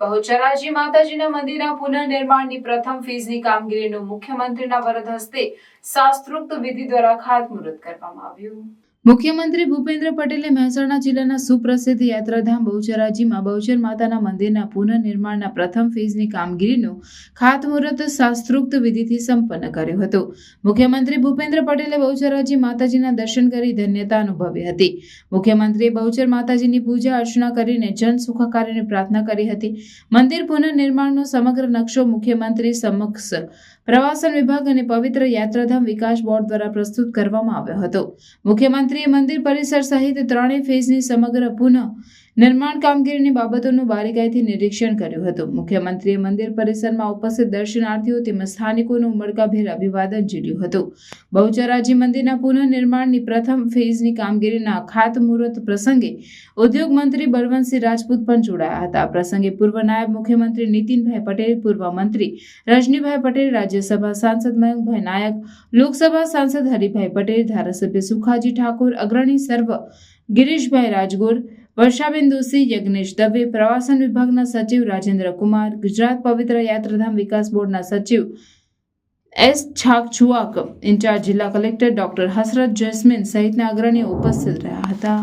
બહુચરાજી માતાજીના મંદિરના પુનઃનિર્માણની પ્રથમ ફેઝની કામગીરીનું મુખ્યમંત્રીના વરદ હસ્તે શાસ્ત્રોક્ત વિધિ દ્વારા ખાતમુહૂર્ત કરવામાં આવ્યું। મુખ્યમંત્રી ભૂપેન્દ્ર પટેલે મહેસાણા જિલ્લાના સુપ્રસિદ્ધ યાત્રાધામ બહુચરાજીમાં બહુચર માતાના મંદિરના પુનઃનિર્માણના પ્રથમ ફેઝની કામગીરીનું ખાતમુહૂર્ત શાસ્ત્રોક્ત વિધિથી સંપન્ન કર્યું હતું। મુખ્યમંત્રી ભૂપેન્દ્ર પટેલે બહુચરાજી માતાજીના દર્શન કરી ધન્યતા અનુભવી હતી। મુખ્યમંત્રીએ બહુચર માતાજીની પૂજા અર્ચના કરીને જન સુખાકારીની પ્રાર્થના કરી હતી। મંદિર પુનઃનિર્માણનો સમગ્ર નકશો મુખ્યમંત્રી સમક્ષ પ્રવાસન વિભાગ અને પવિત્ર યાત્રાધામ વિકાસ બોર્ડ દ્વારા પ્રસ્તુત કરવામાં આવ્યો હતો। મુખ્યમંત્રીએ મંદિર પરિસર સહિત ત્રણેય ફેઝની સમગ્ર પુનઃ નિર્માણ કામગીરીની બાબતોનું બારીકાઈથી નિરીક્ષણ કર્યું હતું। મુખ્યમંત્રીએ મંદિર પરિસરમાં ઉપસ્થિત દર્શનાર્થીઓ તેમજ સ્થાનિકોનું ઉમળકાભેર અભિવાદન ઝીલ્યું હતું। બહુચરાજી મંદિરના પુનઃનિર્માણની પ્રથમ ફેઝની કામગીરીના ખાતમુહૂર્ત પ્રસંગે ઉદ્યોગ મંત્રી બળવંતસિંહ રાજપૂત પણ જોડાયા હતા। આ પ્રસંગે પૂર્વ નાયબ મુખ્યમંત્રી નીતિનભાઈ પટેલ, પૂર્વ મંત્રી રજનીભાઈ પટેલ, રાજ્યસભા સાંસદ મયંકભાઈ નાયક, લોકસભા સાંસદ હરિભાઈ પટેલ, ધારાસભ્ય સુખાજી ઠાકોર, અગ્રણી સર્વ ગિરીશભાઈ રાજગોર, વર્ષાબેન દોશી, યજ્ઞેશ દવે, પ્રવાસન વિભાગના સચિવ રાજેન્દ્ર કુમાર, ગુજરાત પવિત્ર યાત્રાધામ વિકાસ બોર્ડના સચિવ એસ છાકછુઆક, ઇન્ચાર્જ જિલ્લા કલેક્ટર ડોક્ટર હસરત જસ્મીન સહિતના અગ્રણીઓ ઉપસ્થિત રહ્યા હતા।